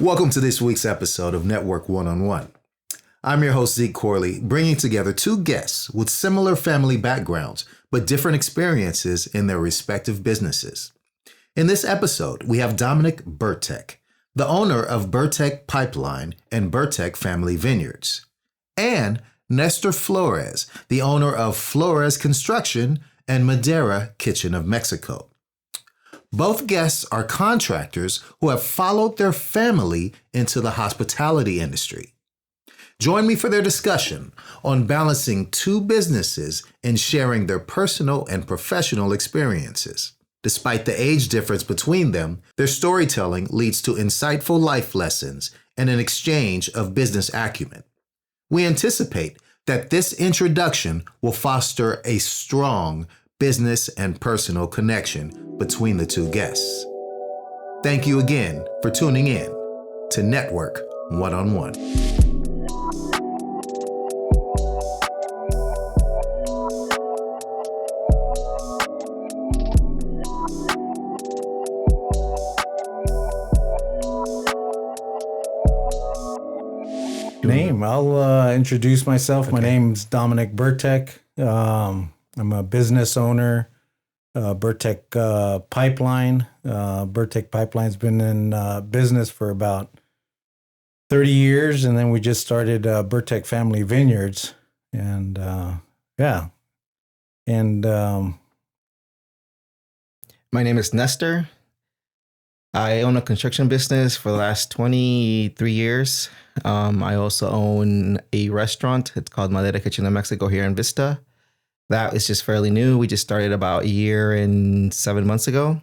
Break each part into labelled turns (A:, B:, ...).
A: Welcome to this week's episode of Network One-on-One. I'm your host, Zeke, bringing together two guests with similar family backgrounds, but different experiences in their respective businesses. In this episode, we have Dominic Burtech, the owner of Burtech Pipeline and Burtech Family Vineyards, and Nestor Flores, the owner of Flores Construction and Madera Kitchen of Mexico. Both guests are contractors who have followed their family into the hospitality industry. Join me for their discussion on balancing two businesses and sharing their personal and professional experiences. Despite the age difference between them, their storytelling leads to insightful life lessons and an exchange of business acumen. We anticipate that this introduction will foster a strong business and personal connection between the two guests. Thank you again for tuning in to Network One-on-One.
B: I'll introduce myself. Okay. My name's Dominic Burtech. I'm a business owner. Burtech Pipeline. Burtech Pipeline's been in business for about 30 years, and then we just started Burtech Family Vineyards. And my
C: name is Nestor. I own a construction business for the last 23 years. I also own a restaurant. It's called Madera Kitchen of Mexico here in Vista. That is just fairly new. We just started about a year and 7 months ago.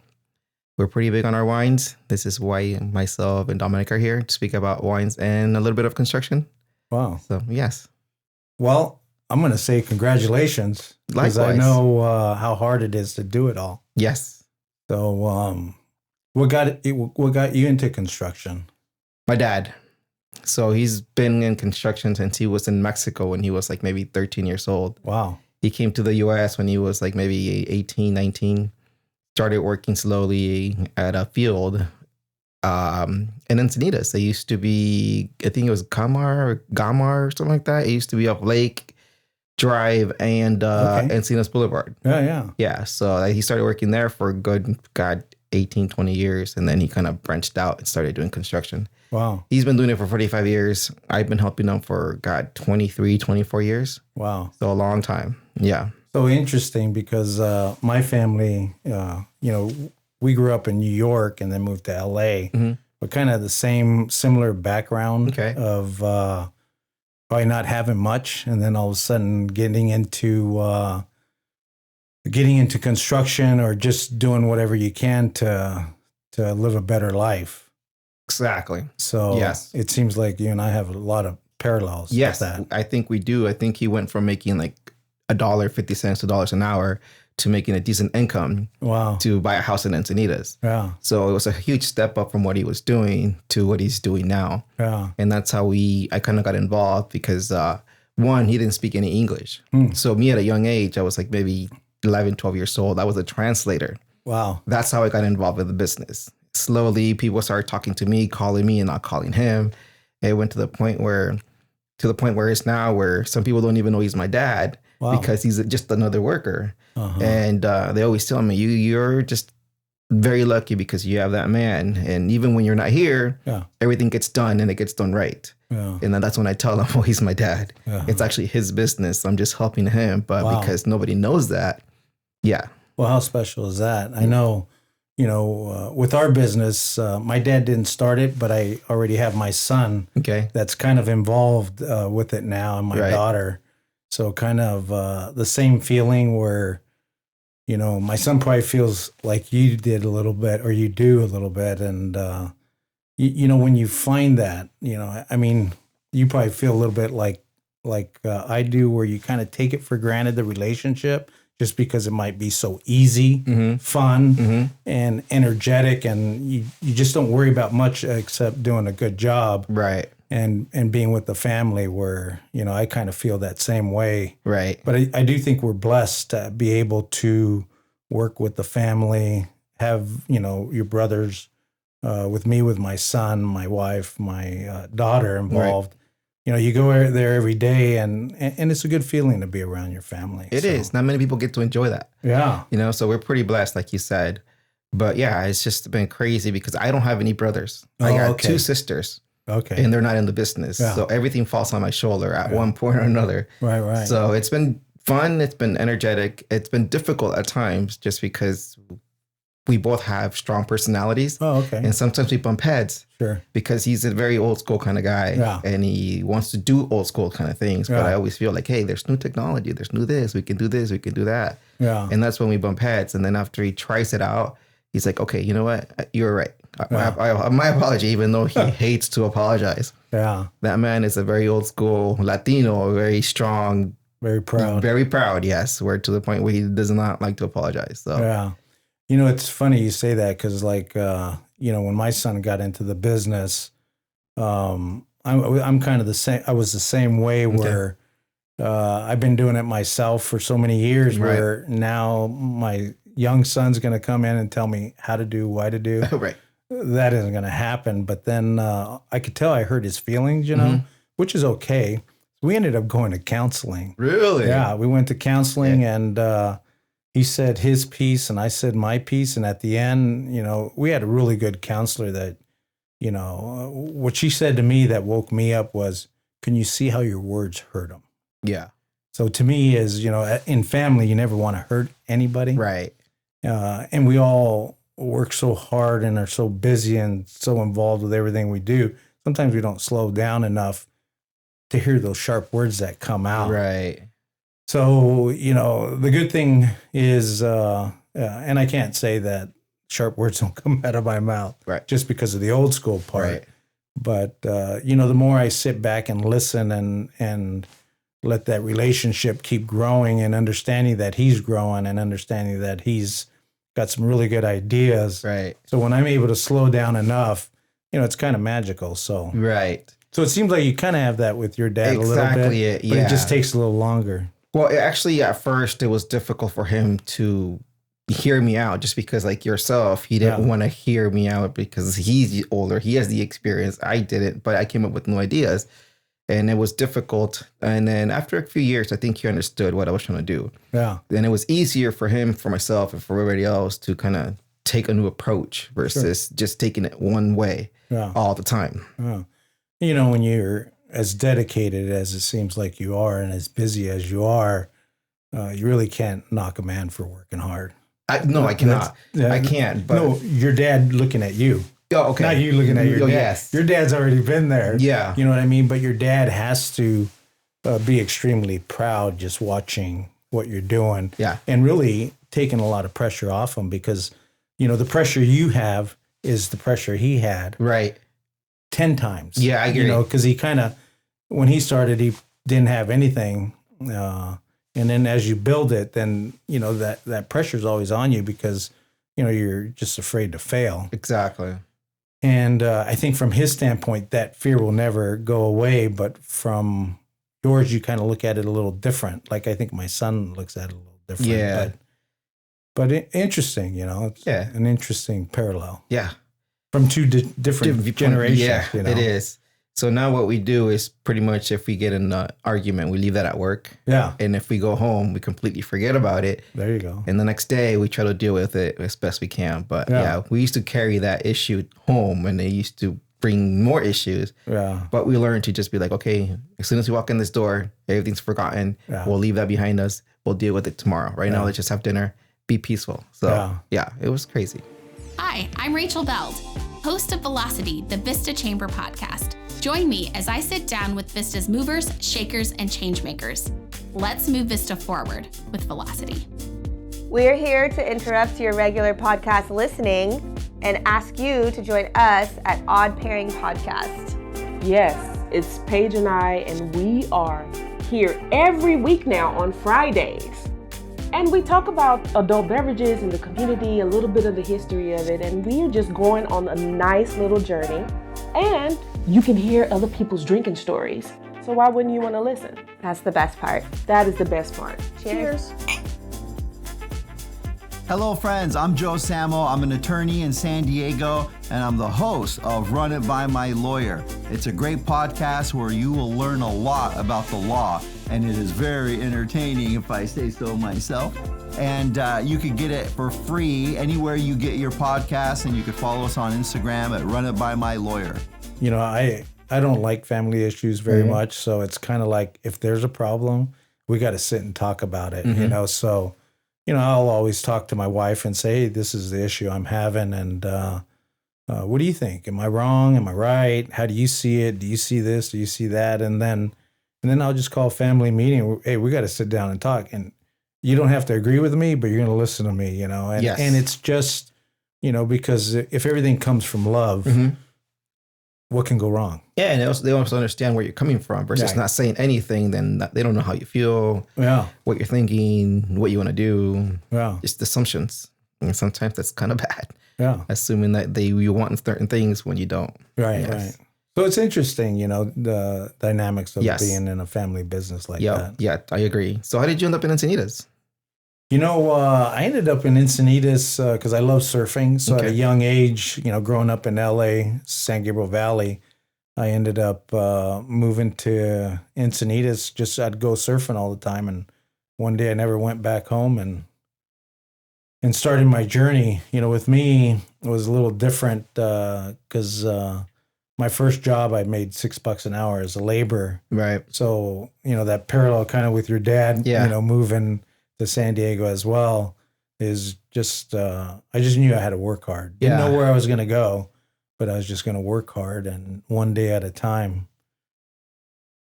C: We're pretty big on our wines. This is why myself and Dominic are here to speak about wines and a little bit of construction.
B: Wow.
C: So, yes.
B: Well, I'm going to say congratulations. Because I know how hard it is to do it all.
C: Yes.
B: So, what got you into construction?
C: My dad. So he's been in construction since he was in Mexico when he was like maybe 13 years old.
B: Wow.
C: He came to the U.S. when he was like maybe 18, 19, started working slowly at a field. And Encinitas, they used to be, I think it was Gamar or something like that. It used to be up Lake Drive and Encinitas Boulevard. Yeah. So he started working there for a good, 18, 20 years. And then he kind of branched out and started doing construction.
B: Wow.
C: He's been doing it for 45 years. I've been helping him for, 23, 24 years.
B: Wow.
C: So a long time. Yeah.
B: So interesting because my family, we grew up in New York and then moved to LA, but kind of the similar background of probably not having much. And then all of a sudden getting into construction or just doing whatever you can to live a better life.
C: Exactly.
B: So yes, it seems like you and I have a lot of parallels.
C: Yes,
B: with that.
C: I think we do. I think he went from making like $1.50 to $2 an hour to making a decent income.
B: Wow.
C: To buy a house in Encinitas.
B: Yeah.
C: So it was a huge step up from what he was doing to what he's doing now.
B: Yeah.
C: And that's how I kind of got involved because one, he didn't speak any English. So me at a young age, I was like maybe 11, 12 years old. I was a translator.
B: Wow.
C: That's how I got involved with the business. Slowly, people started talking to me, calling me and not calling him. It went to the point where it's now where some people don't even know he's my dad because he's just another worker. And they always tell me, you're just very lucky because you have that man. And even when you're not here, everything gets done and it gets done right. Yeah. And then that's when I tell him, he's my dad. It's actually his business. I'm just helping him. But because nobody knows that, yeah.
B: Well, how special is that? I know, with our business, my dad didn't start it, but I already have my son that's kind of involved with it now and my daughter. So kind of the same feeling where, my son probably feels like you did a little bit or you do a little bit. And, when you find that, you probably feel a little bit like I do where you kind of take it for granted, the relationship. Just because it might be so easy, fun, and energetic, and you just don't worry about much except doing a good job.
C: Right.
B: and being with the family where, you know, I kind of feel that same way.
C: Right.
B: But I do think we're blessed to be able to work with the family, have, you know, your brothers with me, with my son, my wife, my daughter involved. Right. You know, you go there every day, and it's a good feeling to be around your family.
C: It is. Not many people get to enjoy that.
B: Yeah.
C: You know, so we're pretty blessed, like you said. But yeah, it's just been crazy because I don't have any brothers. I got 2 sisters.
B: Okay.
C: And they're not in the business. Yeah. So everything falls on my shoulder at one point or another.
B: Right.
C: So it's been fun. It's been energetic. It's been difficult at times just because we both have strong personalities.
B: Oh, okay.
C: And sometimes we bump heads.
B: Sure.
C: Because he's a very old school kind of guy.
B: Yeah.
C: And he wants to do old school kind of things. But I always feel like, hey, there's new technology. There's new this. We can do this. We can do that.
B: Yeah.
C: And that's when we bump heads. And then after he tries it out, he's like, okay, you know what? You're right. My apology, even though he hates to apologize.
B: Yeah.
C: That man is a very old school Latino, very strong.
B: Very proud.
C: Very proud, yes. Where to the point where he does not like to apologize. So
B: yeah. You know, it's funny you say that because, like, you know, when my son got into the business, I'm kind of the same. I was the same way where I've been doing it myself for so many years where now my young son's going to come in and tell me how to do, why to do.
C: Right.
B: That isn't going to happen. But then I could tell I hurt his feelings, you know, which is okay. We ended up going to counseling.
C: Really?
B: Yeah, we went to counseling and he said his piece and I said my piece. And at the end, you know, we had a really good counselor that, you know, what she said to me that woke me up was, can you see how your words hurt him?
C: Yeah.
B: So to me is, you know, in family, you never want to hurt anybody.
C: Right.
B: And we all work so hard and are so busy and so involved with everything we do. Sometimes we don't slow down enough to hear those sharp words that come out.
C: Right.
B: So, you know, the good thing is, and I can't say that sharp words don't come out of my mouth just because of the old school part.
C: Right.
B: But, you know, the more I sit back and listen and let that relationship keep growing and understanding that he's growing and understanding that he's got some really good ideas.
C: Right.
B: So when I'm able to slow down enough, you know, it's kind of magical. So
C: so
B: it seems like you kind of have that with your dad a little bit, but it just takes a little longer.
C: Well, actually, at first, it was difficult for him to hear me out just because, like yourself, he didn't want to hear me out because he's older. He has the experience. I didn't, but I came up with new ideas. And it was difficult. And then after a few years, I think he understood what I was trying to do.
B: Yeah.
C: Then it was easier for him, for myself, and for everybody else to kind of take a new approach versus just taking it one way all the time.
B: Yeah. You know, when you're as dedicated as it seems like you are and as busy as you are, you really can't knock a man for working hard.
C: I cannot. I can't. But
B: no, your dad looking at you.
C: Oh, okay.
B: Not you looking at your dad.
C: Yes.
B: Your dad's already been there.
C: Yeah.
B: You know what I mean? But your dad has to be extremely proud just watching what you're doing.
C: Yeah.
B: And really taking a lot of pressure off him because, you know, the pressure you have is the pressure he had.
C: Right.
B: 10 times.
C: Yeah, I agree.
B: You know, because he kind of, when he started, he didn't have anything. And then as you build it, then, you know, that pressure is always on you because, you know, you're just afraid to fail.
C: Exactly.
B: And I think from his standpoint, that fear will never go away. But from yours, you kind of look at it a little different. Like I think my son looks at it a little different.
C: Yeah.
B: But interesting, you know. It's an interesting parallel.
C: Yeah.
B: From two different generations.
C: Yeah,
B: you know?
C: It is. So now what we do is pretty much if we get in an argument, we leave that at work.
B: Yeah.
C: And if we go home, we completely forget about it.
B: There you go.
C: And the next day we try to deal with it as best we can. But we used to carry that issue home and they used to bring more issues.
B: Yeah.
C: But we learned to just be like, okay, as soon as we walk in this door, everything's forgotten. Yeah. We'll leave that behind us. We'll deal with it tomorrow. Right now, let's just have dinner, be peaceful. So it was crazy.
D: Hi, I'm Rachel Beld, host of Velocity, the Vista Chamber podcast. Join me as I sit down with Vista's movers, shakers, and changemakers. Let's move Vista forward with Velocity.
E: We're here to interrupt your regular podcast listening and ask you to join us at Odd Pairing Podcast.
F: Yes, it's Paige and I, and we are here every week now on Fridays. And we talk about adult beverages in the community, a little bit of the history of it, and we are just going on a nice little journey. And you can hear other people's drinking stories. So why wouldn't you want to listen?
E: That's the best part.
F: That is the best part.
E: Cheers.
G: Hello, friends. I'm Joe Samo. I'm an attorney in San Diego, and I'm the host of Run It By My Lawyer. It's a great podcast where you will learn a lot about the law, and it is very entertaining, if I say so myself. And you can get it for free anywhere you get your podcasts, and you can follow us on Instagram at Run It By My Lawyer.
B: You know, I don't like family issues very much, so it's kind of like if there's a problem, we got to sit and talk about it, you know, so... You know, I'll always talk to my wife and say, hey, this is the issue I'm having. And what do you think? Am I wrong? Am I right? How do you see it? Do you see this? Do you see that? And then I'll just call a family meeting. Hey, we got to sit down and talk. And you don't have to agree with me, but you're going to listen to me, you know. And, and it's just, you know, because if everything comes from love, what can go wrong? Yeah,
C: and they also understand where you're coming from versus not saying anything. Then they don't know how you feel, what you're thinking, what you want to do. Just assumptions. And sometimes that's kind of bad. Assuming that you want certain things when you don't.
B: Right. So it's interesting, you know, the dynamics of being in a family business like that.
C: Yeah, I agree. So how did you end up in Encinitas?
B: You know, I ended up in Encinitas because I love surfing. So at a young age, you know, growing up in LA, San Gabriel Valley, I ended up moving to Encinitas. Just I'd go surfing all the time. And one day I never went back home and started my journey. You know, with me, it was a little different because my first job, I made $6 an hour as a laborer.
C: Right.
B: So, you know, that parallel kind of with your dad, you know, moving to San Diego as well is just, I just knew I had to work hard. Didn't know where I was going to go, but I was just going to work hard and one day at a time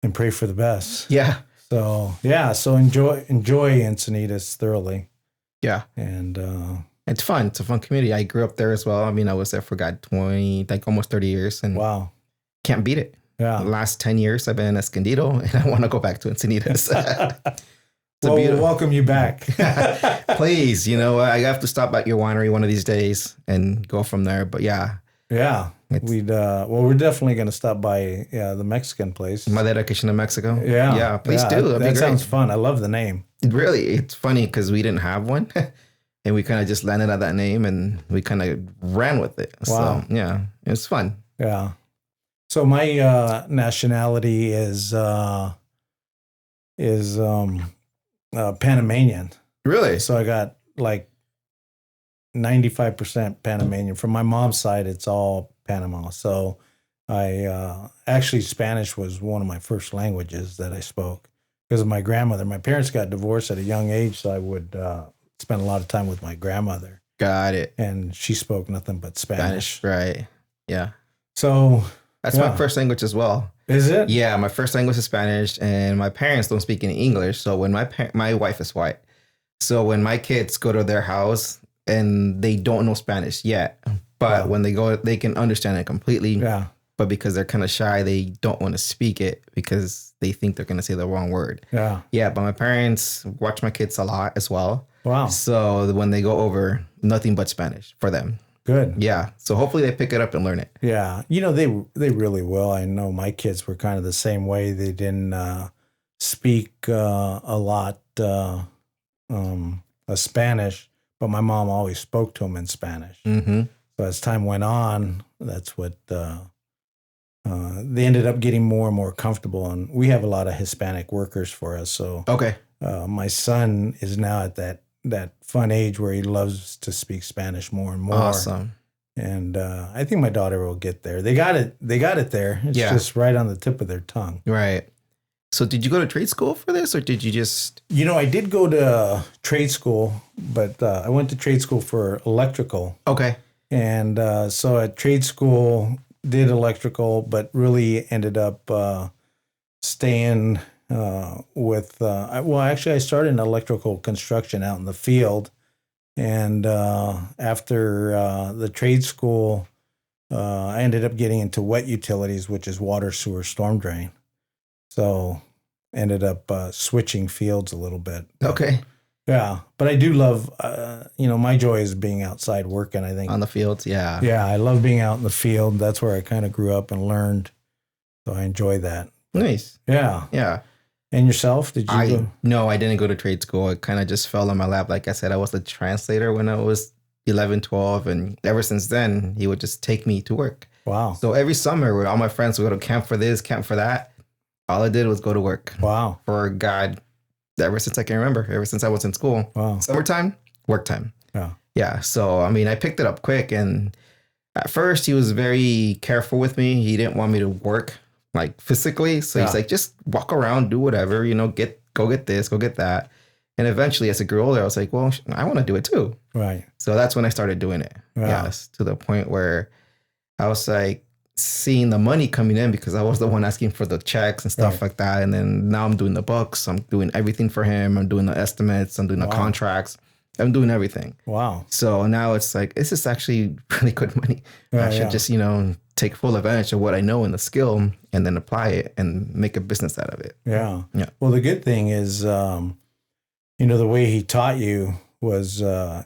B: and pray for the best.
C: Yeah.
B: So, so enjoy Encinitas thoroughly.
C: Yeah.
B: And,
C: it's fun. It's a fun community. I grew up there as well. I mean, I was there for almost 30 years and can't beat it.
B: Yeah.
C: The last 10 years I've been in Escondido and I want to go back to Encinitas.
B: We'll welcome you back.
C: Please, you know, I have to stop at your winery one of these days and go from there. But
B: we're definitely going to stop by the Mexican place.
C: Madera Kitchen in Mexico.
B: Yeah.
C: Please do.
B: That sounds fun. I love the name.
C: Really, it's funny because we didn't have one. And we kind of just landed at that name and we kind of ran with it.
B: Wow.
C: So, yeah, it's fun.
B: Yeah. So my nationality is Panamanian.
C: Really?
B: So I got like 95% Panamanian. From my mom's side, it's all Panama. So I actually Spanish was one of my first languages that I spoke because of my grandmother. My parents got divorced at a young age, so I would spend a lot of time with my grandmother.
C: Got it.
B: And she spoke nothing but Spanish.
C: Right. Yeah.
B: So
C: that's my first language as well.
B: Is it?
C: Yeah, my first language is Spanish, and my parents don't speak any English. So when my wife is white, so when my kids go to their house and they don't know Spanish yet, but when they go, they can understand it completely.
B: Yeah.
C: But because they're kind of shy, they don't want to speak it because they think they're going to say the wrong word.
B: Yeah.
C: Yeah, but my parents watch my kids a lot as well.
B: Wow.
C: So when they go over, nothing but Spanish for them.
B: Good.
C: Yeah. So hopefully they pick it up and learn it.
B: Yeah. You know, they really will. I know my kids were kind of the same way. They didn't speak a lot Spanish, but my mom always spoke to them in Spanish.
C: Mm-hmm.
B: So as time went on, that's what they ended up getting more and more comfortable. And we have a lot of Hispanic workers for us. So my son is now at that fun age where he loves to speak Spanish more and more.
C: Awesome.
B: And I think my daughter will get there. They got it there. It's just right on the tip of their tongue.
C: Right. So did you go to trade school for this or did you just...
B: You know, I did go to trade school, but I went to trade school for electrical.
C: Okay.
B: And so at trade school, did electrical, but really ended up staying with, actually I started in electrical construction out in the field. And after the trade school, I ended up getting into wet utilities, which is water, sewer, storm drain. So ended up switching fields a little bit.
C: Okay.
B: Yeah. But I do love, my joy is being outside working, I think.
C: On the fields, yeah.
B: Yeah, I love being out in the field. That's where I kind of grew up and learned. So I enjoy that.
C: Nice.
B: Yeah.
C: Yeah.
B: And yourself? Did you go?
C: No, I didn't go to trade school. It kind of just fell on my lap. Like I said, I was a translator when I was 11, 12. And ever since then, he would just take me to work.
B: Wow.
C: So every summer, with all my friends would go to camp for this, camp for that. All I did was go to work.
B: Wow.
C: For God, ever since I can remember, ever since I was in school.
B: Wow.
C: Summertime, work time.
B: Yeah.
C: Yeah. So, I mean, I picked it up quick. And at first, he was very careful with me. He didn't want me to work like physically. So he's like, just walk around, do whatever, you know, go get this, go get that. And eventually, as I grew older, I was like, well, I want to do it too.
B: Right.
C: So that's when I started doing it.
B: Wow.
C: Yes. To the point where I was like seeing the money coming in because I was the one asking for the checks and stuff like that. And then now I'm doing the books. I'm doing everything for him. I'm doing the estimates. I'm doing the contracts. I'm doing everything.
B: Wow.
C: So now it's like, this is actually really good money. I should just, you know, take full advantage of what I know in the skill and then apply it and make a business out of it.
B: Yeah.
C: Yeah.
B: Well, the good thing is, you know, the way he taught you was,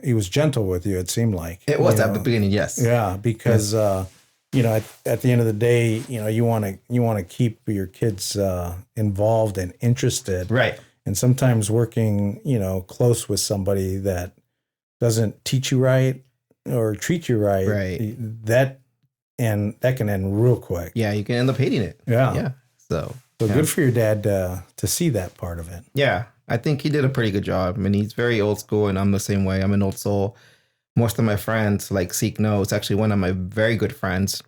B: he was gentle with you, it seemed like.
C: It was at the beginning, yes.
B: Yeah, because, you know, at the end of the day, you know, you want to keep your kids involved and interested.
C: Right.
B: And sometimes working, you know, close with somebody that doesn't teach you right or treat you right, that can end real quick.
C: Yeah, you can end up hating it.
B: Yeah.
C: Yeah. So
B: good for your dad to see that part of it.
C: Yeah, I think he did a pretty good job. I mean, he's very old school, and I'm the same way. I'm an old soul. Most of my friends, like Zeke knows, actually one of my very good friends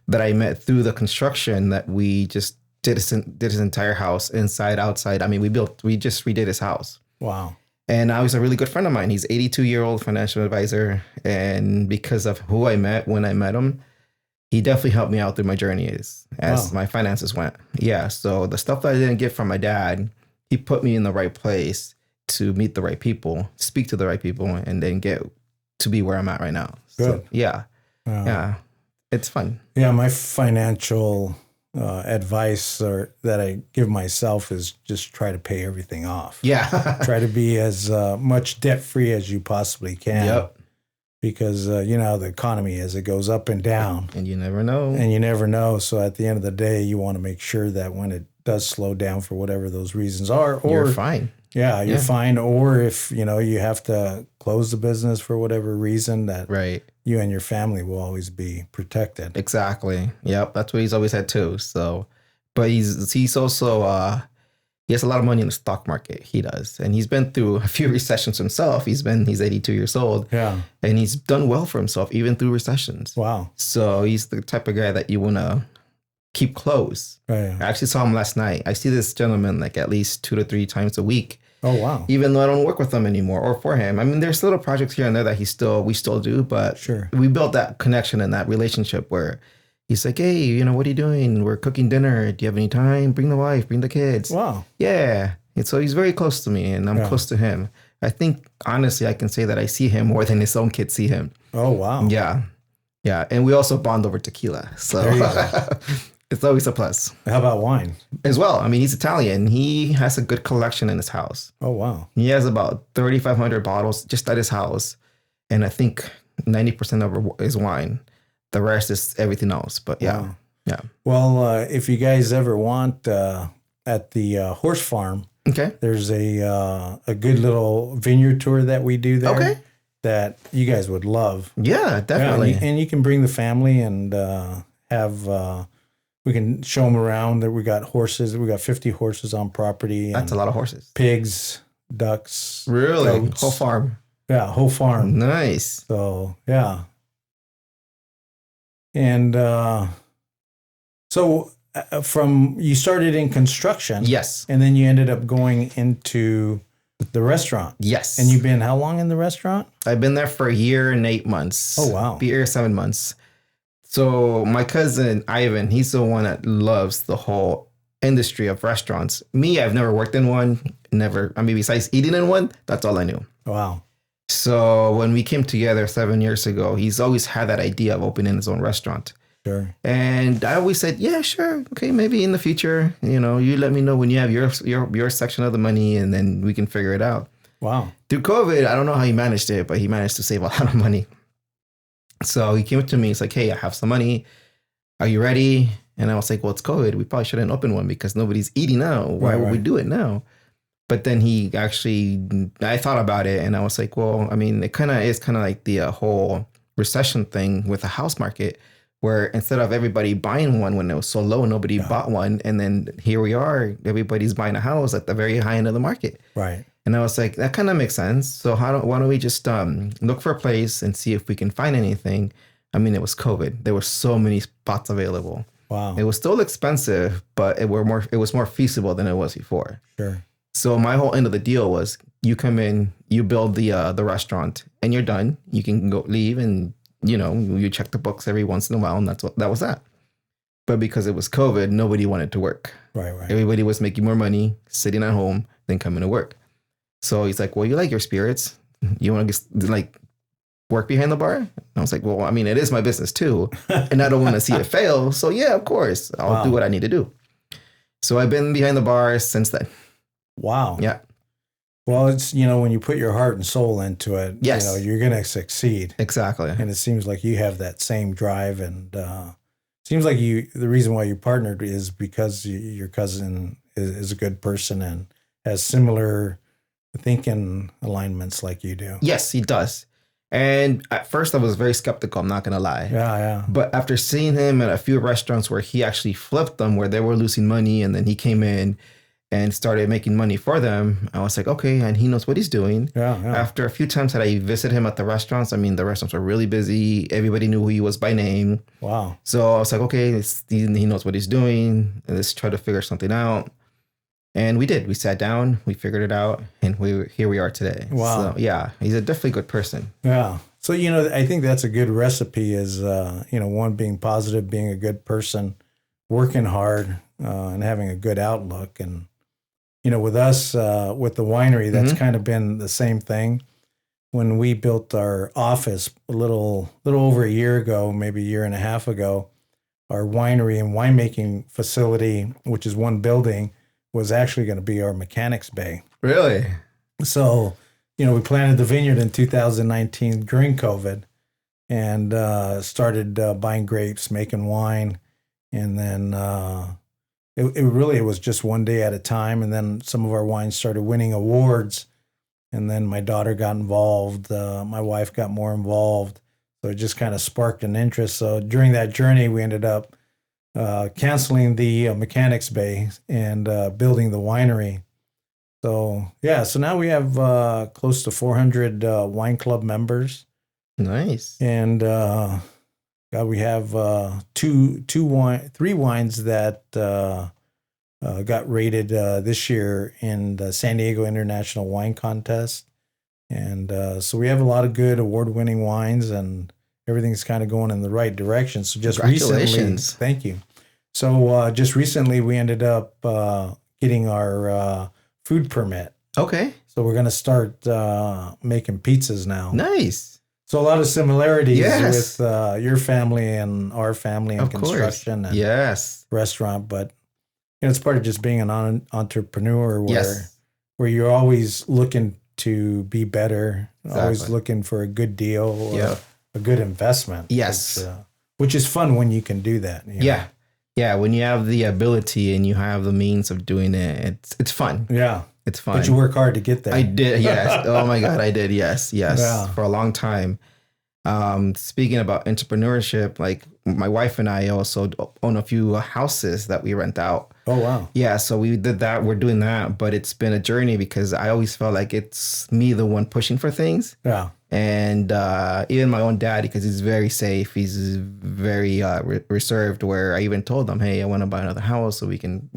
C: that I met through the construction that we just did his entire house, inside, outside. I mean, we just redid his house.
B: Wow.
C: And now he's a really good friend of mine. He's 82-year-old financial advisor. And because of who I met when I met him, he definitely helped me out through my journey as my finances went. Yeah. So the stuff that I didn't get from my dad, he put me in the right place to meet the right people, speak to the right people, and then get to be where I'm at right now.
B: Good.
C: So, yeah. Yeah. It's fun.
B: Yeah. My financial advice that I give myself is just try to pay everything off.
C: Yeah.
B: Try to be as much debt free as you possibly can.
C: Yep.
B: Because you know how the economy is, it goes up and down.
C: And you never know.
B: So at the end of the day, you want to make sure that when it does slow down for whatever those reasons are, or
C: you're fine.
B: Yeah, you're fine. Or if, you know, you have to close the business for whatever reason, that you and your family will always be protected.
C: Exactly. Yep. That's what he's always had too. So, but he's also, he has a lot of money in the stock market. He does. And he's been through a few recessions himself. He's 82 years old.
B: Yeah.
C: And he's done well for himself, even through recessions.
B: Wow.
C: So he's the type of guy that you want to keep close.
B: Right.
C: I actually saw him last night. I see this gentleman like at least 2 to 3 times a week.
B: Oh, wow.
C: Even though I don't work with him anymore or for him. I mean, there's little projects here and there that we still do, but we built that connection and that relationship where he's like, hey, you know, what are you doing? We're cooking dinner. Do you have any time? Bring the wife, bring the kids.
B: Wow.
C: Yeah. And so he's very close to me and I'm close to him. I think, honestly, I can say that I see him more than his own kids see him.
B: Oh, wow.
C: Yeah. Yeah. And we also bond over tequila. So there you go. It's always a plus.
B: How about wine?
C: As well. I mean, he's Italian. He has a good collection in his house.
B: Oh, wow.
C: He has about 3,500 bottles just at his house. And I think 90% of it is wine. The rest is everything else. But yeah. Wow. Yeah.
B: Well, if you guys ever want at the horse farm, there's a good little vineyard tour that we do there that you guys would love.
C: Yeah, definitely.
B: Yeah, and you can bring the family and have... we can show them around. That we got horses. We got 50 horses on property.
C: That's a lot of horses.
B: Pigs, ducks.
C: Really?
B: Goats.
C: Whole farm.
B: Yeah, whole farm.
C: Nice.
B: So, yeah. And so from you started in construction.
C: Yes.
B: And then you ended up going into the restaurant.
C: Yes.
B: And you've been how long in the restaurant?
C: I've been there for 1 year and 8 months.
B: Oh, wow.
C: Be here 7 months. So my cousin, Ivan, he's the one that loves the whole industry of restaurants. Me, I've never worked in one. Never. I mean, besides eating in one, that's all I knew.
B: Wow.
C: So when we came together 7 years ago, he's always had that idea of opening his own restaurant.
B: Sure.
C: And I always said, yeah, sure. Okay, maybe in the future, you know, you let me know when you have your section of the money and then we can figure it out.
B: Wow.
C: Through COVID, I don't know how he managed it, but he managed to save a lot of money. So he came to me. He's like, hey, I have some money. Are you ready? And I was like, well, it's COVID. We probably shouldn't open one because nobody's eating out. Why would we do it now? But then I thought about it and I was like, well, I mean, it kind of is like the whole recession thing with the house market, where instead of everybody buying one when it was so low, nobody bought one. And then here we are, everybody's buying a house at the very high end of the market.
B: Right.
C: And I was like, that kind of makes sense. So why don't we just look for a place and see if we can find anything? I mean, it was COVID. There were so many spots available.
B: Wow.
C: It was still expensive, but it was more feasible than it was before.
B: Sure.
C: So my whole end of the deal was you come in, you build the restaurant, and you're done. You can go leave, and you check the books every once in a while, and that was that. But because it was COVID, nobody wanted to work.
B: Right.
C: Everybody was making more money sitting at home than coming to work. So he's like, well, you like your spirits. You want to work behind the bar? And I was like, well, I mean, it is my business too. And I don't want to see it fail. So yeah, of course, I'll do what I need to do. So I've been behind the bar since then.
B: Wow.
C: Yeah.
B: Well, it's, when you put your heart and soul into it,
C: yes,
B: you're going to succeed.
C: Exactly.
B: And it seems like you have that same drive. And seems like the reason why you partnered is because your cousin is a good person and has similar thinking alignments like you do.
C: Yes, he does. And at first I was very skeptical, I'm not going to lie.
B: Yeah.
C: But after seeing him at a few restaurants where he actually flipped them, where they were losing money, and then he came in and started making money for them, I was like, okay, and he knows what he's doing.
B: Yeah.
C: After a few times that I visited him at the restaurants, I mean, the restaurants were really busy. Everybody knew who he was by name.
B: Wow.
C: So I was like, okay, he knows what he's doing. Let's try to figure something out. And we did. We sat down, we figured it out, and here we are today.
B: Wow.
C: So yeah, he's a definitely good person.
B: Yeah. So, I think that's a good recipe is, one, being positive, being a good person, working hard, and having a good outlook. And, with us, with the winery, that's kind of been the same thing. When we built our office a little over a year ago, maybe a year and a half ago, our winery and winemaking facility, which is one building, was actually going to be our mechanics bay.
C: Really?
B: So, we planted the vineyard in 2019 during COVID and started buying grapes, making wine. And then it was just one day at a time. And then some of our wines started winning awards. And then my daughter got involved. My wife got more involved. So it just kind of sparked an interest. So during that journey, we ended up canceling the mechanics bay and building the winery. So now we have close to 400 wine club members.
C: Nice.
B: And we have three wines that got rated this year in the San Diego International Wine Contest. And so we have a lot of good award-winning wines, and everything's kind of going in the right direction. So just recently, thank you. So just recently, we ended up getting our food permit.
C: Okay.
B: So we're going to start making pizzas now.
C: Nice.
B: So a lot of similarities with your family and our family in construction and restaurant. But it's part of just being an entrepreneur where you're always looking to be better, always looking for a good deal or a good investment.
C: Yes.
B: Which is fun when you can do that.
C: Yeah, when you have the ability and you have the means of doing it, it's fun.
B: Yeah.
C: It's fun.
B: But you work hard to get there.
C: I did, yes. Oh my God, I did, yes.
B: Yeah.
C: For a long time. Speaking about entrepreneurship, like my wife and I also own a few houses that we rent out.
B: Oh, wow.
C: Yeah, so we did that. We're doing that, but it's been a journey because I always felt like it's me the one pushing for things.
B: Yeah.
C: And even my own dad, because he's very safe, he's very reserved, where I even told him, hey, I want to buy another house so we can,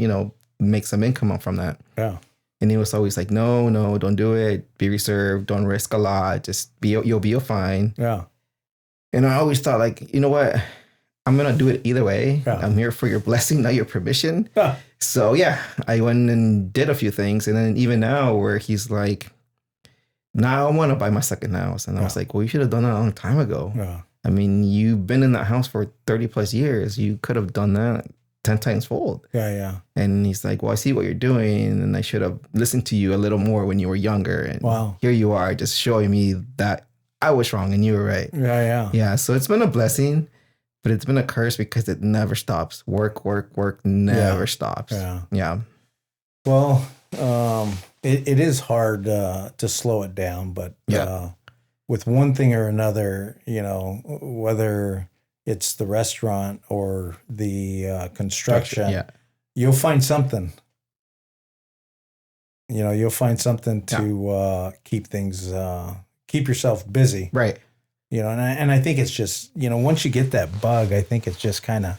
C: make some income from that.
B: Yeah.
C: And he was always like, no, don't do it. Be reserved. Don't risk a lot. Just you'll be fine.
B: Yeah.
C: And I always thought, like, you know what? I'm going to do it either way. Yeah. I'm here for your blessing, not your permission. Yeah. So, I went and did a few things. And then even now where he's like, now I want to buy my second house. And I was like, well, you should have done that a long time ago. Yeah. I mean, you've been in that house for 30 plus years. You could have done that 10 times fold.
B: Yeah.
C: And he's like, well, I see what you're doing. And I should have listened to you a little more when you were younger. And here you are just showing me that I was wrong and you were right.
B: Yeah.
C: Yeah. So it's been a blessing. but it's been a curse because it never stops. Work never stops. Yeah.
B: Well, it is hard to slow it down, but with one thing or another, whether it's the restaurant or the construction, you'll find something. You'll find something to keep yourself busy.
C: Right.
B: And I think it's just, once you get that bug, I think it's just kind of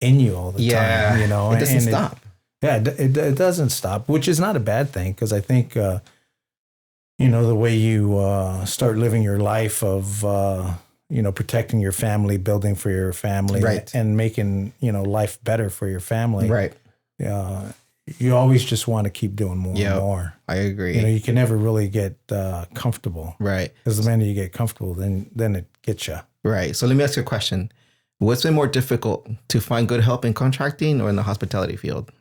B: in you all the time.
C: It doesn't stop.
B: It doesn't stop, which is not a bad thing, because I think, the way you start living your life of, protecting your family, building for your family,
C: right,
B: and making, life better for your family.
C: Right.
B: You always just want to keep doing more and more.
C: I agree.
B: You can never really get comfortable.
C: Right.
B: Because the minute you get comfortable, then it gets you.
C: Right. So let me ask you a question. What's been more difficult, to find good help in contracting or in the hospitality field?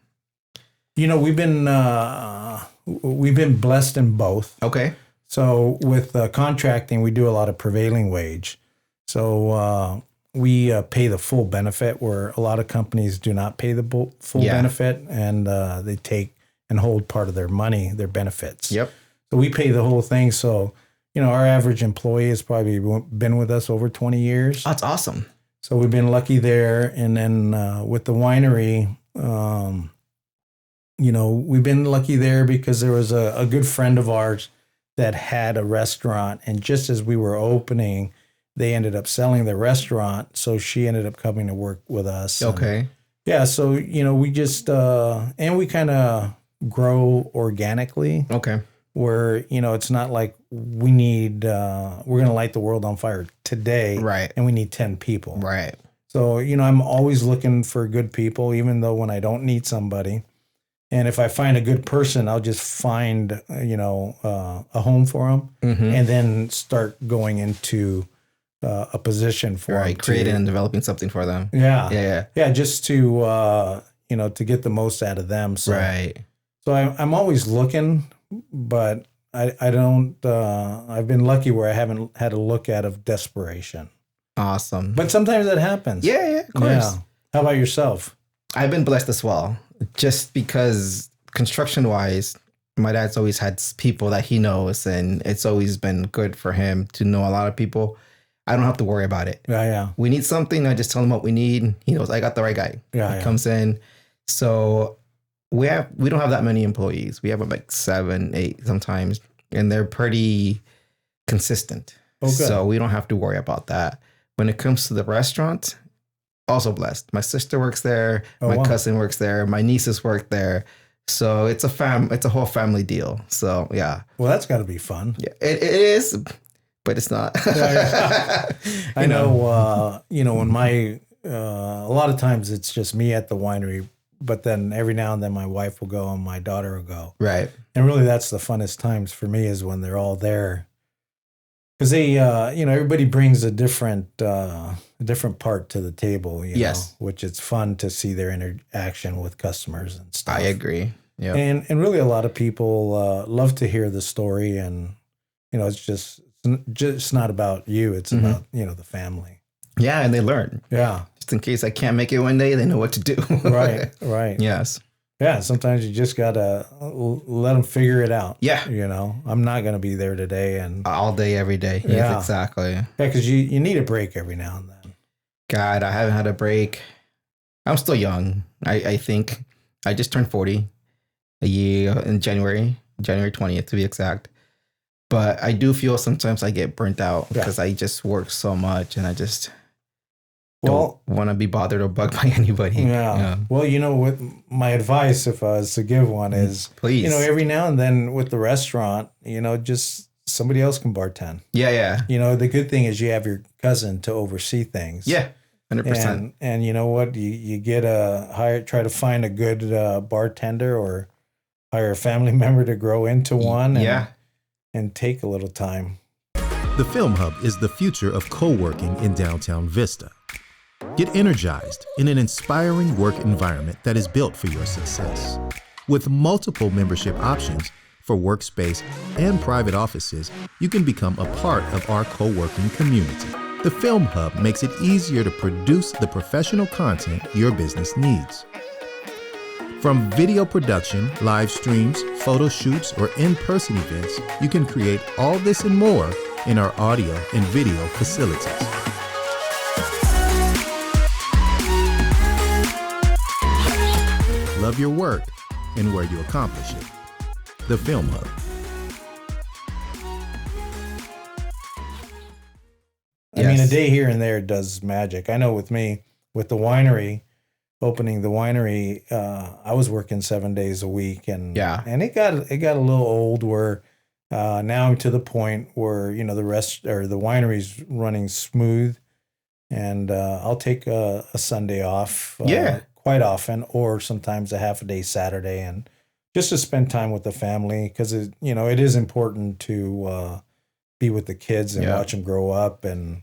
B: We've been blessed in both.
C: Okay.
B: So with contracting, we do a lot of prevailing wage. So we pay the full benefit, where a lot of companies do not pay the full benefit, and they take and hold part of their money, their benefits.
C: Yep.
B: So we pay the whole thing. So, our average employee has probably been with us over 20 years.
C: That's awesome.
B: So we've been lucky there. And then with the winery, we've been lucky there because there was a good friend of ours that had a restaurant. And just as we were opening, they ended up selling the restaurant. So she ended up coming to work with us.
C: Okay.
B: And, so, we just, and we kind of grow organically.
C: Okay.
B: Where, it's not like we need, we're going to light the world on fire today.
C: Right.
B: And we need 10 people.
C: Right.
B: So, I'm always looking for good people, even though when I don't need somebody. And if I find a good person, I'll just find, a home for them, and then start going into a position for them.
C: Creating and developing something for them.
B: Yeah. Just to, to get the most out of them. So,
C: right.
B: So I'm always looking, but I don't, I've been lucky where I haven't had a look out of desperation.
C: Awesome.
B: But sometimes that happens.
C: Yeah, of course. Yeah.
B: How about yourself?
C: I've been blessed as well, just because construction-wise, my dad's always had people that he knows, and it's always been good for him to know a lot of people. I don't have to worry about it.
B: Yeah.
C: We need something, I just tell him what we need. He knows I got the right guy. He comes in. So we don't have that many employees. We have like 7, 8 sometimes, and they're pretty consistent.
B: Okay.
C: So we don't have to worry about that. When it comes to the restaurant, also blessed. My sister works there. My cousin works there. My nieces work there. So it's a whole family deal. So yeah.
B: Well, that's got to be fun.
C: Yeah, it is, but it's not.
B: I know. When a lot of times it's just me at the winery, but then every now and then my wife will go and my daughter will go.
C: Right.
B: And really, that's the funnest times for me, is when they're all there. Because they, everybody brings a different part to the table,
C: yes,
B: know, which it's fun to see their interaction with customers and stuff.
C: I agree. Yeah.
B: And really, a lot of people love to hear the story, and it's just not about you; it's about the family.
C: Yeah, and they learn.
B: Yeah,
C: just in case I can't make it one day, they know what to do.
B: Right.
C: Yes.
B: Yeah, sometimes you just gotta let them figure it out.
C: Yeah.
B: I'm not gonna be there today, and
C: all day, every day.
B: Yeah.
C: Yes, exactly.
B: Yeah, because you need a break every now and then.
C: God, I haven't had a break. I'm still young. I think I just turned 40 a year in January 20th to be exact. But I do feel sometimes I get burnt out because I just work so much, and I just don't want to be bothered or bugged by anybody.
B: Yeah. Well, what my advice, if I was to give one, is
C: please,
B: every now and then with the restaurant, just somebody else can bartend.
C: Yeah.
B: The good thing is you have your cousin to oversee things.
C: Yeah, 100%.
B: And you know what? You get try to find a good bartender, or hire a family member to grow into one. And take a little time.
A: The Film Hub is the future of co-working in downtown Vista. Get energized in an inspiring work environment that is built for your success. With multiple membership options for workspace and private offices, you can become a part of our co-working community. The Film Hub makes it easier to produce the professional content your business needs. From video production, live streams, photo shoots, or in-person events, you can create all this and more in our audio and video facilities. Love your work and where you accomplish it. The Film Hub.
B: I mean, a day here and there does magic. I know with me, with the winery, opening the winery, I was working 7 days a week, and it got a little old. Where now I'm to the point where the winery's running smooth, and I'll take a Sunday off, quite often, or sometimes a half a day Saturday, and just to spend time with the family, because it is important to be with the kids and watch them grow up, and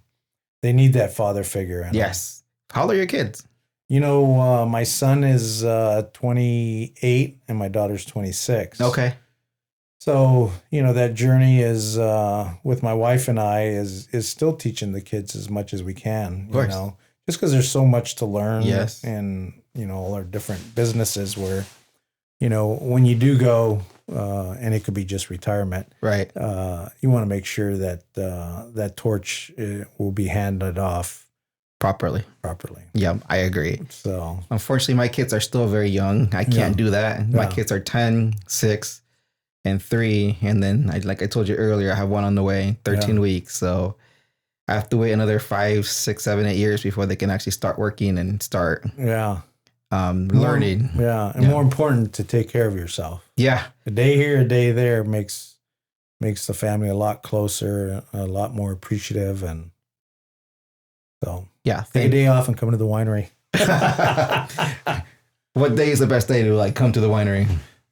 B: they need that father figure.
C: Yes. How old are your kids?
B: My son is 28 and my daughter's 26.
C: Okay.
B: So, that journey is with my wife and I is still teaching the kids as much as we can, just because there's so much to learn in, all our different businesses where, when you do go, and it could be just retirement,
C: right?
B: You want to make sure that that torch will be handed off properly.
C: Yeah, I agree.
B: So
C: unfortunately, my kids are still very young. I can't do that. My kids are 10, 6, and 3. And then, like I told you earlier, I have one on the way, 13 weeks. So I have to wait another 5, 6, 7, 8 years before they can actually start working and start learning.
B: More important to take care of yourself.
C: Yeah.
B: A day here, a day there makes the family a lot closer, a lot more appreciative, and so take a day off and come to the winery.
C: What day is the best day to come to the winery?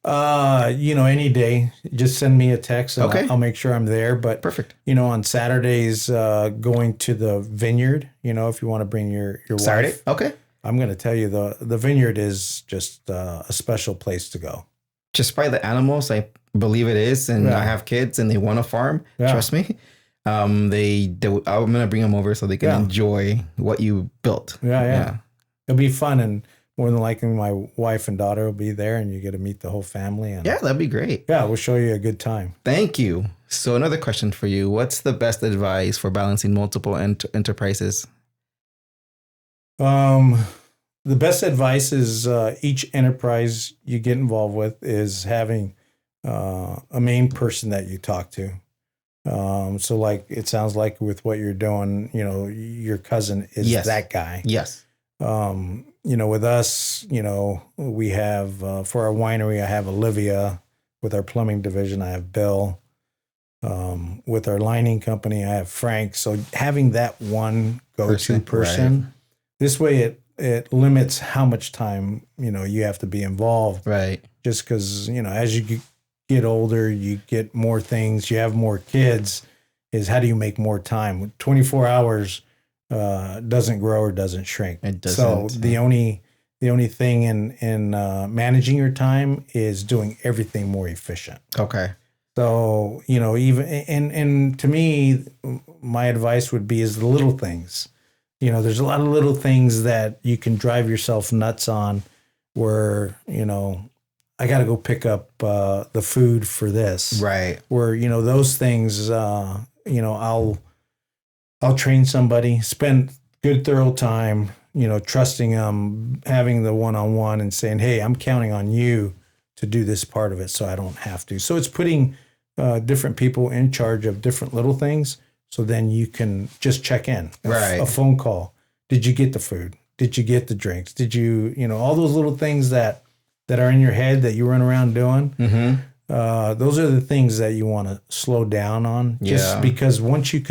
B: Any day. Just send me a text and I'll make sure I'm there. But
C: perfect.
B: On Saturdays, going to the Vineyard, if you want to bring your
C: Saturday?
B: wife.
C: Okay.
B: I'm going to tell you the Vineyard is just a special place to go.
C: Just by the animals, I believe it is. And I have kids and they want to farm. Trust me. I'm going to bring them over so they can enjoy what you built.
B: Yeah. It'll be fun. And more than likely, my wife and daughter will be there and you get to meet the whole family. And
C: that'd be great.
B: Yeah, we'll show you a good time.
C: Thank you. So another question for you. What's the best advice for balancing multiple enterprises?
B: The best advice is each enterprise you get involved with is having a main person that you talk to. So like it sounds like with what you're doing, your cousin is that guy.
C: Yes.
B: With us, we have for our winery, I have Olivia. With our plumbing division, I have Bill. With our lining company, I have Frank. So having that one go-to person, this way it limits how much time, you have to be involved.
C: Right.
B: Just because, as you get older, you get more things, you have more kids, is how do you make more time? 24 hours doesn't grow or doesn't shrink.
C: It doesn't.
B: So the only thing in managing your time is doing everything more efficient.
C: Okay.
B: So, even, and to me, my advice would be is the little things. There's a lot of little things that you can drive yourself nuts on where, I got to go pick up the food for this.
C: Right.
B: Where, those things, I'll train somebody, spend good, thorough time, trusting them, having the one-on-one and saying, hey, I'm counting on you to do this part of it so I don't have to. So it's putting different people in charge of different little things. So then you can just check in.
C: Right.
B: A phone call. Did you get the food? Did you get the drinks? Did you, all those little things that are in your head that you run around doing?
C: Mm-hmm.
B: Those are the things that you want to slow down on. Just because once you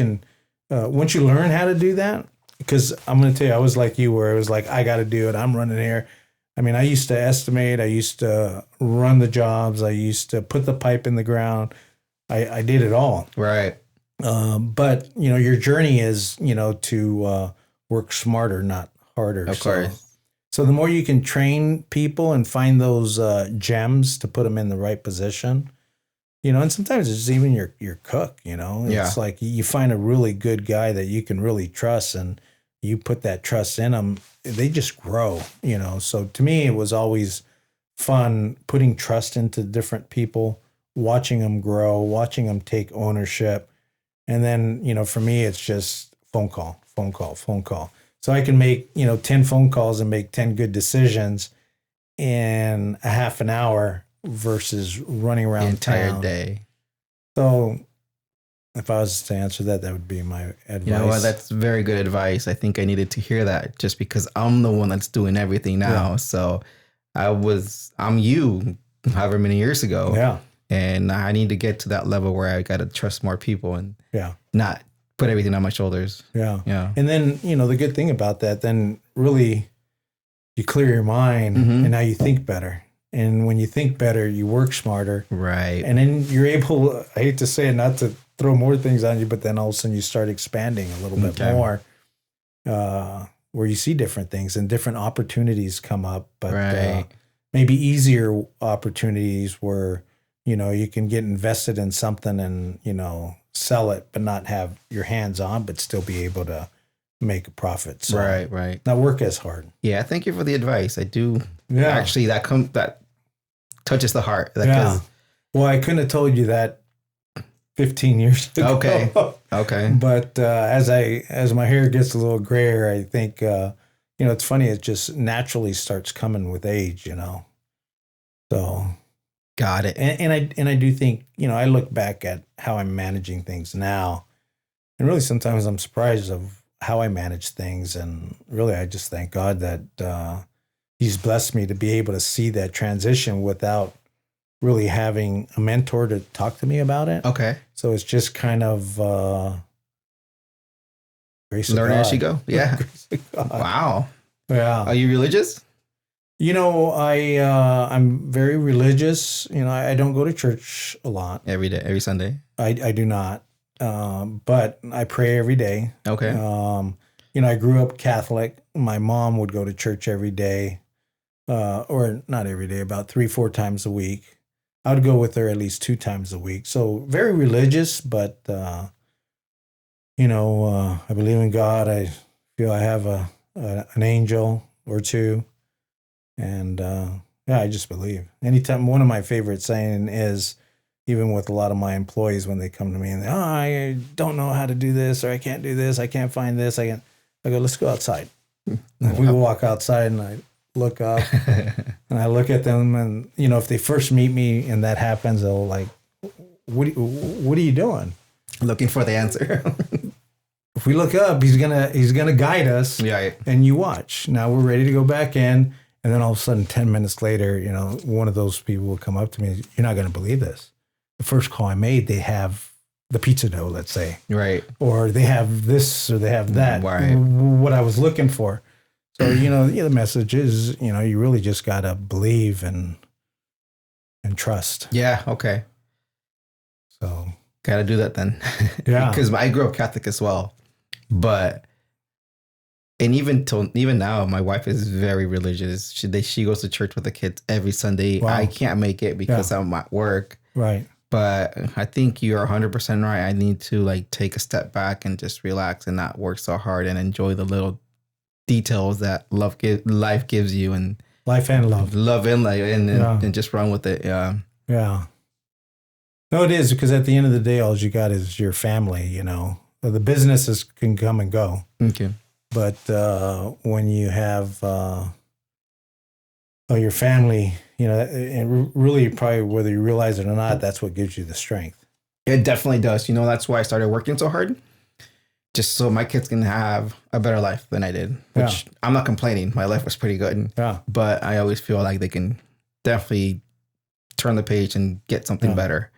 B: learn how to do that, because I'm going to tell you, I was like you, where it was like, I got to do it. I'm running here. I mean, I used to estimate. I used to run the jobs. I used to put the pipe in the ground. I did it all.
C: Right.
B: But, your journey is, to work smarter, not harder.
C: Of course.
B: So the more you can train people and find those gems to put them in the right position, and sometimes it's even your cook, it's like you find a really good guy that you can really trust, and you put that trust in them, they just grow, So to me, it was always fun putting trust into different people, watching them grow, watching them take ownership. And then, for me, it's just phone call. So I can make, 10 phone calls and make 10 good decisions in a half an hour versus running around
C: the entire
B: town.
C: day.
B: So if I was to answer that, that would be my advice.
C: Well, that's very good advice. I think I needed to hear that just because I'm the one that's doing everything now. Yeah. So I'm you however many years ago.
B: Yeah.
C: And I need to get to that level where I got to trust more people and not put everything on my shoulders.
B: Yeah. Yeah. And then, the good thing about that, then really you clear your mind and now you think better. And when you think better, you work smarter.
C: Right.
B: And then you're able, I hate to say it, not to throw more things on you, but then all of a sudden you start expanding a little bit more, where you see different things and different opportunities come up, but maybe easier opportunities where, you can get invested in something and, sell it, but not have your hands on, but still be able to make a profit. So
C: right.
B: Not work as hard.
C: Yeah. Thank you for the advice. I do. Yeah. Actually, that touches the heart.
B: Well, I couldn't have told you that 15 years ago.
C: Okay.
B: But as my hair gets a little grayer, I think, it's funny. It just naturally starts coming with age, So.
C: Got it.
B: And I do think, I look back at how I'm managing things now, and really sometimes I'm surprised of how I manage things. And really, I just thank God that He's blessed me to be able to see that transition without really having a mentor to talk to me about it.
C: Okay.
B: So it's just kind of grace of God.
C: Learn as you go. Yeah.
B: Grace of God.
C: Wow.
B: Yeah.
C: Are you religious?
B: I'm very religious. I don't go to church a lot.
C: Every day, every Sunday?
B: I do not. But I pray every day.
C: Okay.
B: I grew up Catholic. My mom would go to church every day, or not every day, about 3-4 times a week. I would go with her at least 2 times a week. So very religious, but, I believe in God. I feel I have an angel or two. And I just believe. Anytime, one of my favorite saying is, even with a lot of my employees when they come to me and I don't know how to do this, or I can't do this, I can't find this, I go, let's go outside. And we walk outside and I look up and I look at them, and if they first meet me and that happens, they'll like, what are you doing?
C: Looking for the answer.
B: If we look up, he's gonna guide us.
C: Yeah.
B: And you watch. Now we're ready to go back in. And then all of a sudden, 10 minutes later, one of those people will come up to me. You're not going to believe this. The first call I made, they have the pizza dough, let's say.
C: Right.
B: Or they have this, or they have that.
C: Right.
B: What I was looking for. So, the message is, you really just got to believe and trust.
C: Yeah. Okay.
B: So.
C: Got to do that then.
B: Yeah.
C: Because I grew up Catholic as well. But. And even now, my wife is very religious. She goes to church with the kids every Sunday. Wow. I can't make it because I'm at work.
B: Right.
C: But I think you're 100% right. I need to take a step back and just relax and not work so hard and enjoy the little details that life gives you, and
B: life and love
C: and life, and just run with it. Yeah.
B: Yeah. No, it is, because at the end of the day, all you got is your family. The businesses can come and go.
C: Okay.
B: But when you have your family, and really probably whether you realize it or not, that's what gives you the strength.
C: It definitely does. That's why I started working so hard, just so my kids can have a better life than I did, which I'm not complaining. My life was pretty good.
B: Yeah.
C: But I always feel like they can definitely turn the page and get something better.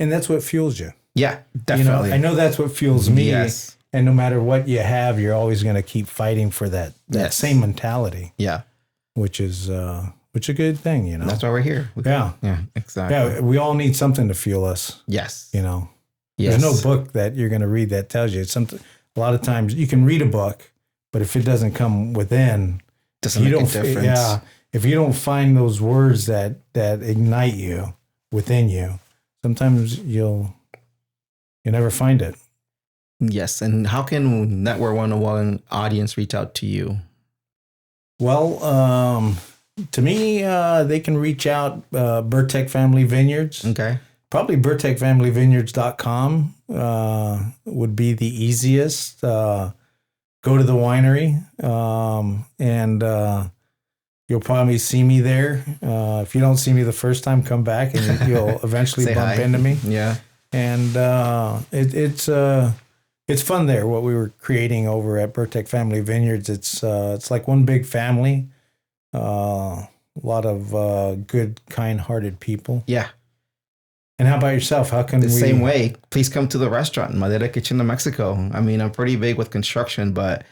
B: And that's what fuels you.
C: Yeah, definitely.
B: I know that's what fuels me.
C: Yes.
B: And no matter what you have, you're always going to keep fighting for that same mentality.
C: Yeah.
B: Which is a good thing,
C: That's why we're here.
B: Yeah,
C: exactly.
B: Yeah, we all need something to fuel us.
C: Yes.
B: Yes. There's
C: There's
B: no book that you're going to read that tells you. It's something. A lot of times you can read a book, but if it doesn't come within,
C: doesn't make a difference.
B: Yeah. If you don't find those words that ignite you within you, sometimes you'll never find it.
C: Yes. And how can Network 101 audience reach out to you?
B: Well, to me, they can reach out Burtech Family Vineyards.
C: Okay.
B: Probably burtechfamilyvineyards.com would be the easiest. Go to the winery, and you'll probably see me there. If you don't see me the first time, come back, and you'll eventually bump into me.
C: Yeah.
B: And it's fun there. What we were creating over at Burtech Family Vineyards, it's like one big family. A lot of good, kind-hearted people.
C: Yeah.
B: And how about yourself? How can
C: the same way? Please come to the restaurant, Madera Kitchen in Mexico. I mean, I'm pretty big with construction, but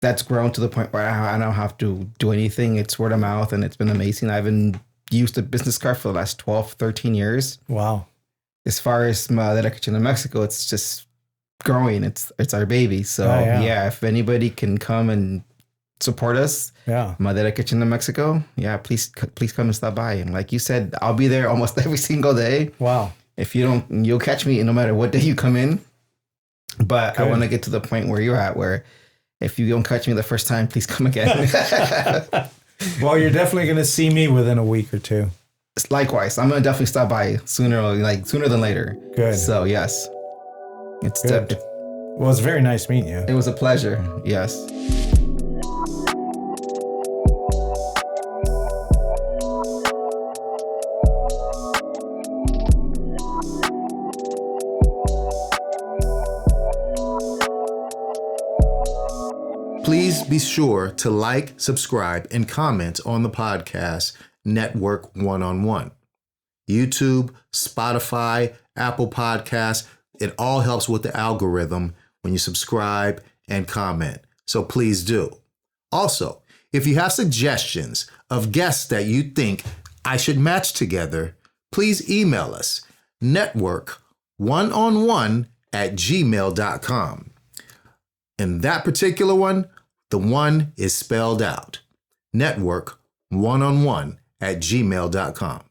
C: that's grown to the point where I don't have to do anything. It's word of mouth, and it's been amazing. I haven't used a business card for the last 12, 13 years.
B: Wow.
C: As far as Madera Kitchen in Mexico, it's just growing. It's our baby. So yeah, if anybody can come and support us, Madera Kitchen in Mexico, please come and stop by. And like you said, I'll be there almost every single day.
B: Wow.
C: If you don't, you'll catch me no matter what day you come in. But I want to get to the point where you're at, where if you don't catch me the first time, please come again.
B: Well, you're definitely going to see me within a week or two.
C: Likewise, I'm going to definitely stop by sooner than later.
B: Good.
C: So yes, it's good.
B: Well, it's very nice meeting you.
C: It was a pleasure. Yes.
A: Please be sure to like, subscribe, and comment on the podcast Network One-on-One. YouTube, Spotify, Apple Podcasts, it all helps with the algorithm when you subscribe and comment. So please do. Also, if you have suggestions of guests that you think I should match together, please email us network1on1@gmail.com. And that particular one, the one is spelled out. network1on1@gmail.com.